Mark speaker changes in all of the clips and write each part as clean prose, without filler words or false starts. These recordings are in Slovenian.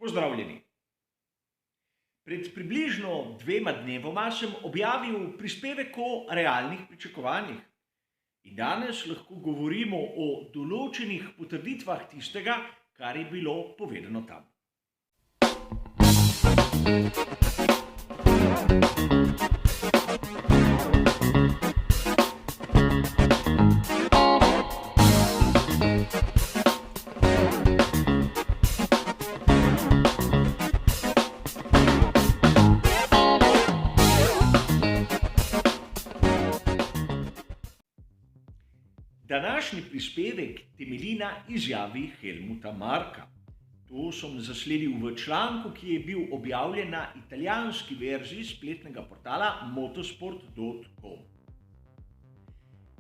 Speaker 1: Pozdravljeni. Pred približno 2 dnevoma sem objavil prispevek o realnih pričakovanjih. In danes lahko govorimo o določenih potrditvah tistega, kar je bilo povedano tam. Današnji prispevek temelji na izjavi Helmuta Marka. To sem zasledil v članku, ki je bil objavljen na italijanski verziji spletnega portala motosport.com.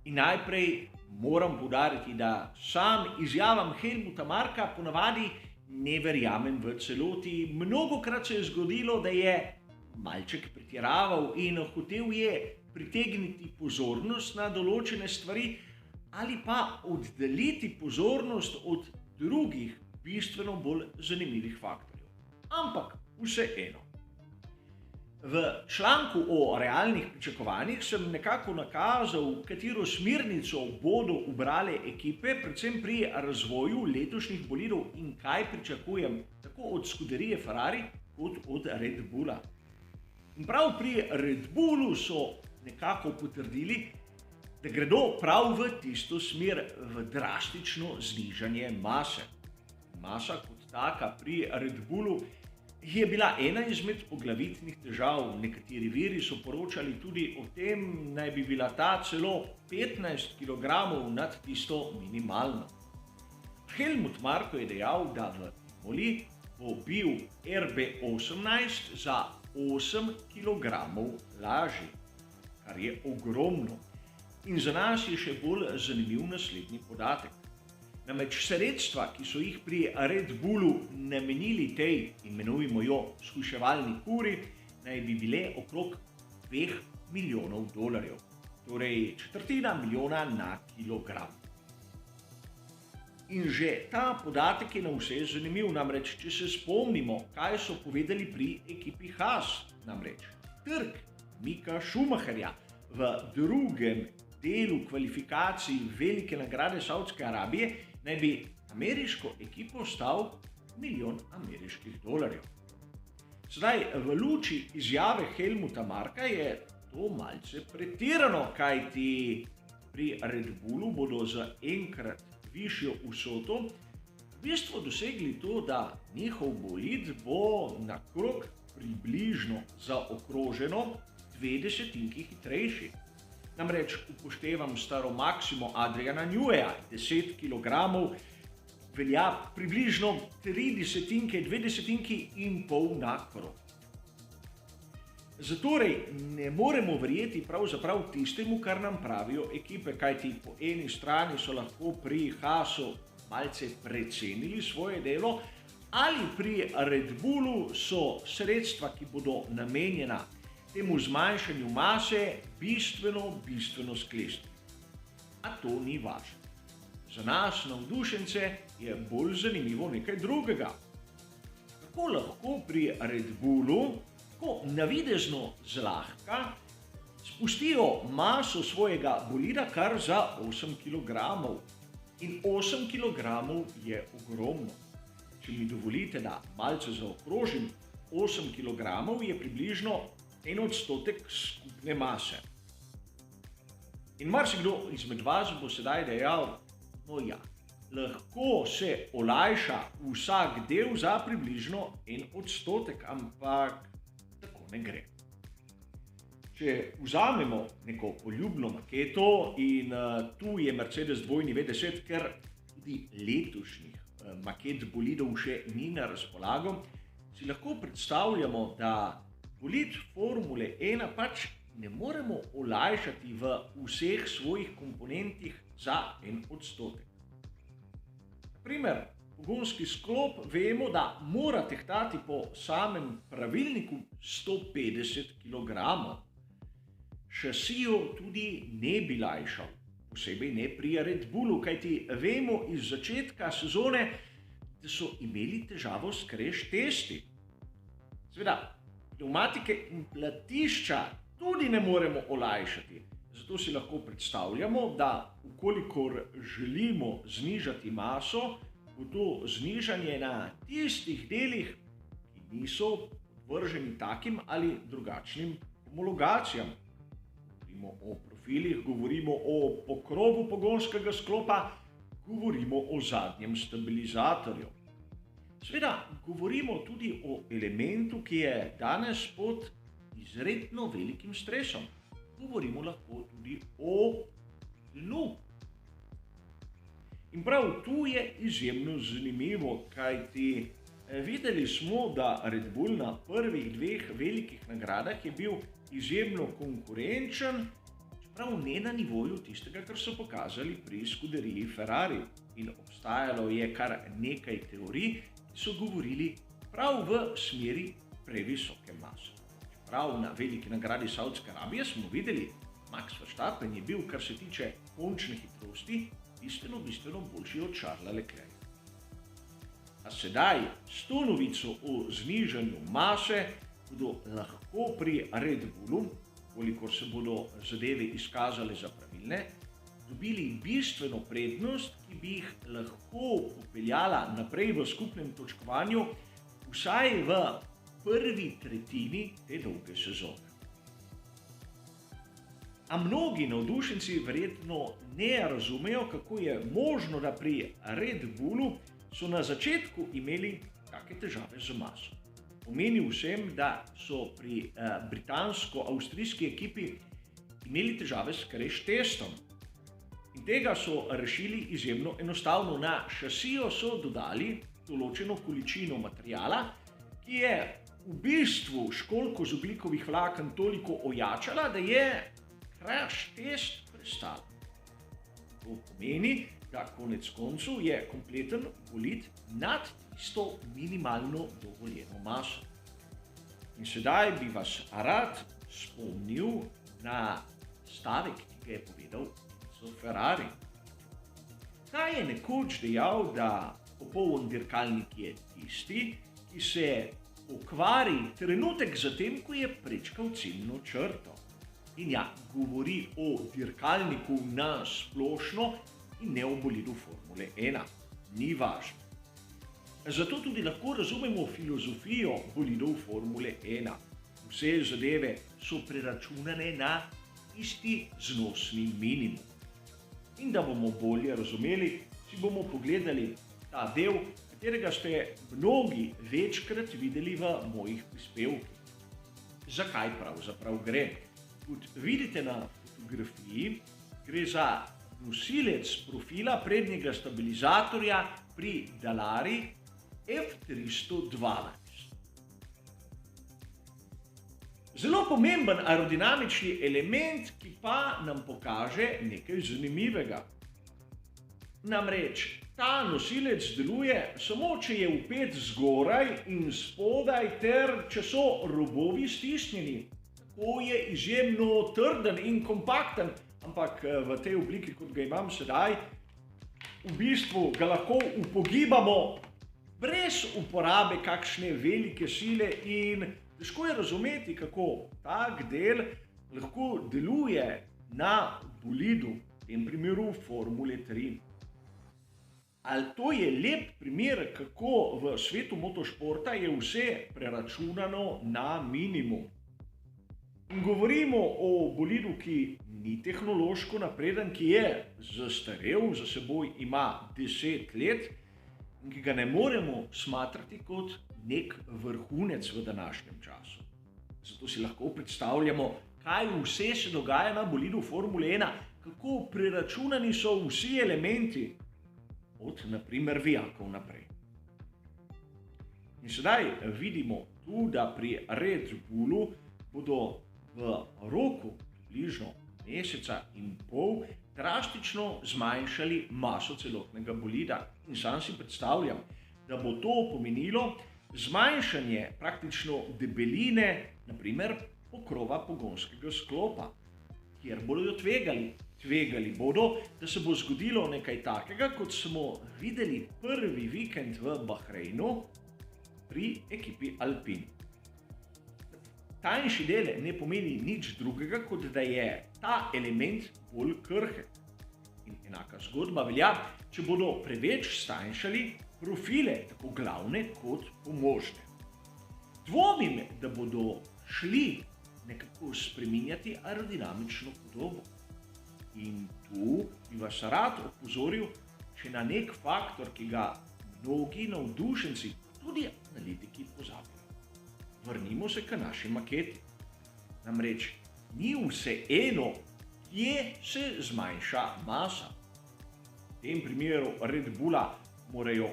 Speaker 1: In najprej moram poudariti, da sam izjavam Helmuta Marka ponavadi ne verjamem v celoti. Mnogokrat se je zgodilo, da je malček pretiraval in hotel je pritegniti pozornost na določene stvari, ali pa oddaljiti pozornost od drugih, bistveno bolj zanimivih faktorjev. Ampak vseeno. V članku o realnih pričakovanjih sem nekako nakazal, katero smernico bodo ubrale ekipe, predvsem pri razvoju letošnjih bolidov in kaj pričakujem tako od skuderije Ferrari kot od Red Bulla. In prav pri Red Bullu so nekako potrdili, da gredo prav v tisto smer, v drastično znižanje mase. Masa kot taka pri Red Bullu je bila ena izmed poglavitnih težav. Nekateri viri so poročali tudi o tem, naj bi bila ta celo 15 kg nad tisto minimalno. Helmut Marko je dejal, da v Imoli bo bil RB18 za 8 kg lažji, kar je ogromno. In za nas je še bolj zanimiv naslednji podatek. Namreč sredstva, ki so jih pri Red Bullu namenili tej, imenujemo jo shujševalni kuri, naj bi bile okrog $2 milijonov. Torej četrtina milijona na kilogram. In že ta podatek je na vse zanimiv, namreč če se spomnimo, kaj so povedali pri ekipi Haas, namreč trk Mika Schumacherja v drugem delu kvalifikacij velike nagrade Saudske Arabije naj bi ameriško ekipo stal $1 milijon. Sedaj, v luči izjave Helmuta Marka je to malce pretirano, kajti pri Red Bullu bodo za enkrat višjo vsoto v bistvu dosegli to, da njihov bolid bo na krog približno zaokroženo 0,2 hitrejši. Namreč upoštevam staro maksimo Adriana Neweyja, 10 kg velja približno 0,3–0,2 na krog. Zatorej ne moremo verjeti pravzaprav tistemu, kar nam pravijo ekipe, kajti po eni strani so lahko pri Haasu malce precenili svoje delo, ali pri Red Bullu so sredstva, ki bodo namenjena temu zmanjšanju mase, bistveno sklestili. A to ni važno. Za nas, navdušence, je bolj zanimivo nekaj drugega. Kako lahko pri Red Bullu, ko navidezno zlahka, spustijo maso svojega bolida kar za 8 kg. In 8 kg je ogromno. Če mi dovolite, da malce zaokrožim, 8 kg je približno 1% skupne mase. In marsikdo izmed vas bo sedaj dejal, no ja, lahko se olajša vsak del za približno 1%, ampak tako ne gre. Če vzamemo neko poljubno maketo in tu je Mercedes W10, ker tudi letošnjih maket bolidov še ni na razpolago, si lahko predstavljamo, da bolid Formule 1 pač ne moremo olajšati v vseh svojih komponentih za 1%. Naprimer, pogonski sklop vemo, da mora tehtati po samem pravilniku 150 kg. Šasijo tudi ne bi lajšal, posebej ne pri Red Bullu, kajti vemo iz začetka sezone, da so imeli težavo s crash testi. Seveda, pnevmatike in platišča tudi ne moremo olajšati. Zato si lahko predstavljamo, da ukolikor želimo znižati maso, bo to znižanje na tistih delih, ki niso podvrženi takim ali drugačnim homologacijam. Govorimo o profilih, govorimo o pokrovu pogonskega sklopa, govorimo o zadnjem stabilizatorju. Seveda, govorimo tudi o elementu, ki je danes pod izredno velikim stresom. Govorimo lahko tudi o dnu. In prav tu je izjemno zanimivo, kajti videli smo, da Red Bull na prvih dveh velikih nagradah je bil izjemno konkurenčen, čeprav ne na nivoju tistega, kar so pokazali pri skuderiji Ferrari. In obstajalo je kar nekaj teorij, ki so govorili prav v smeri previsoke mase. Čeprav na veliki nagradi Saudske Arabije smo videli, Max Verstappen je bil, kar se tiče končne hitrosti, bistveno boljši od Charlesa Leclerca. A sedaj s to novico o znižanju mase bodo lahko pri Red Bullu, kolikor se bodo zadeve izkazale za pravilne, dobili bistveno prednost, ki bi jih lahko popeljala naprej v skupnem točkovanju vsaj v prvi tretjini te dolge sezone. A mnogi navdušenci verjetno ne razumejo, kako je možno, da pri Red Bullu so na začetku imeli take težave z maso. Omenil sem, da so pri britansko-avstrijski ekipi imeli težave s crash testom. In tega so rešili izjemno enostavno. Na šasijo so dodali določeno količino materijala, ki je v bistvu školjko z ogljikovih vlaken toliko ojačala, da je crash test prestal. To pomeni, da konec koncev je kompleten bolid nad tisto minimalno dovoljeno maso. In sedaj bi vas rad spomnil na stavek, ki ga je povedal Ferrari. Ta je nekoč dejal, da popoln dirkalnik je tisti, ki se pokvari trenutek zatem, ko je prečkal ciljno črto. In ja, govori o dirkalniku na splošno in ne o bolidu Formule 1. Ni važno. Zato tudi lahko razumemo filozofijo bolidov Formule 1. Vse zadeve so preračunane na isti znosni minimum. In da bomo bolje razumeli, si bomo pogledali ta del, katerega ste mnogi večkrat videli v mojih prispevkih. Zakaj pravzaprav gre? Kot vidite na fotografiji, gre za nosilec profila prednjega stabilizatorja pri Dalari F312. Zelo pomemben aerodinamični element, ki pa nam pokaže nekaj zanimivega. Namreč, ta nosilec deluje samo, če je vpet zgoraj in spodaj ter če so robovi stisnjeni. Tako je izjemno trden in kompakten, ampak v tej obliki, kot ga imam sedaj, v bistvu ga lahko upogibamo brez uporabe kakšne velike sile in težko je razumeti, kako tak del lahko deluje na bolidu, v tem primeru Formule 3. Ali to je lep primer, kako v svetu motošporta je vse preračunano na minimum. In govorimo o bolidu, ki ni tehnološko napreden, ki je zastarel, za seboj ima 10 let in ki ga ne moremo smatrati kot nek vrhunec v današnjem času. Zato si lahko predstavljamo, kaj vse se dogaja na bolidu Formule 1, kako preračunani so vsi elementi, od naprimer vijakov naprej. In sedaj vidimo tu, da pri Red Bullu bodo v roku približno meseca in pol drastično zmanjšali maso celotnega bolida. In sam si predstavljam, da bo to pomenilo zmanjšanje praktično debeline, naprimer pokrova pogonskega sklopa. kjer bodo tvegali. Tvegali bodo, da se bo zgodilo nekaj takega, kot smo videli prvi vikend v Bahreinu pri ekipi Alpine. Tanjši del ne pomeni nič drugega, kot da je ta element bolj krhek. In enaka zgodba velja, če bodo preveč stanjšali profile, tako glavne kot pomožne. Dvomim, da bodo šli nekako spreminjati aerodinamično podobo. In tu bi vas rad opozoril še na nek faktor, ki ga mnogi navdušenci, tudi analitiki pozabljajo. Vrnimo se k naši maketi. Namreč ni vseeno, kje se zmanjša masa. V tem primeru Red Bulla morajo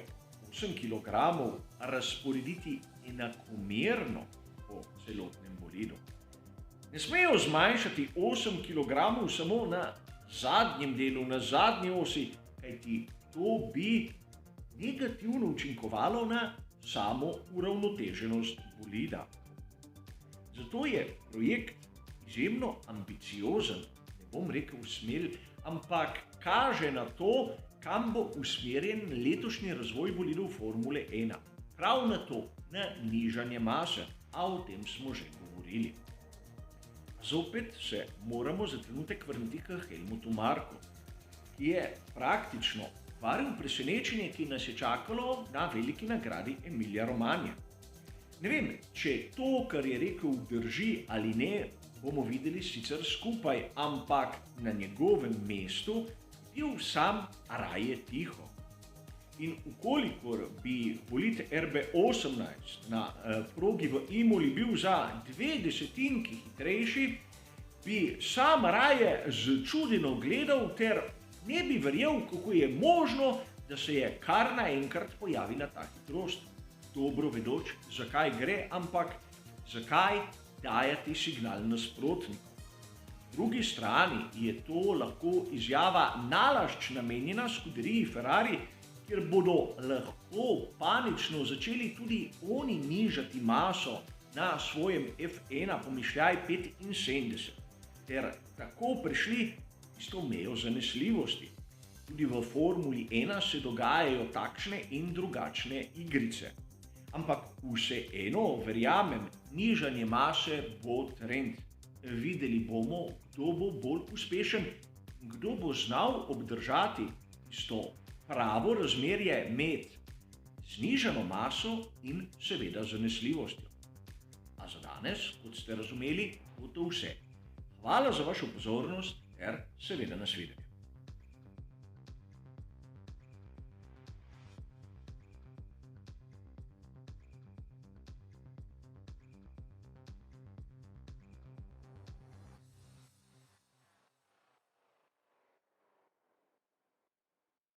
Speaker 1: 8 kg razporediti enakomerno po celotnem bolidu. Ne smejo zmanjšati 8 kg samo na zadnjem delu, na zadnji osi, kajti to bi negativno učinkovalo na samo uravnoteženost bolida. Zato je projekt izjemno ambiciozen, ne bom rekel smel, ampak kaže na to, kam bo usmerjen letošnji razvoj bolidov Formule 1. Prav na to, na nižanje mase, a o tem smo že govorili. Zopet se moramo za trenutek vrniti k Helmutu Marku, ki je praktično varil presenečenje, ki nas je čakalo na veliki nagradi Emilia Romagna. Ne vem, če to, kar je rekel, drži ali ne, bomo videli sicer skupaj, ampak na njegovem mestu bil sam raje tiho. In ukolikor bi bolid RB18 na progi v Imoli bil za 0,2 hitrejši, bi sam raje začudeno gledal ter ne bi verjel, kako je možno, da se je kar naenkrat pojavila ta hitrost. Dobro vedoč, zakaj gre, ampak zakaj dajati signal nasprotniku. Po drugi strani je to lahko izjava nalašč namenjena skuderiji Ferrari, kjer bodo lahko panično začeli tudi oni nižati maso na svojem F1 pomišljaj 75, ter tako prišli isto mejo zanesljivosti. Tudi v Formuli 1 se dogajajo takšne in drugačne igrice. Ampak vseeno, verjamem, nižanje mase bo trend. Videli bomo, kdo bo bolj uspešen, kdo bo znal obdržati isto pravo razmerje med znižano maso in seveda zanesljivostjo. A za danes, kot ste razumeli, bo to vse. Hvala za vašo pozornost ter seveda nasvidenje.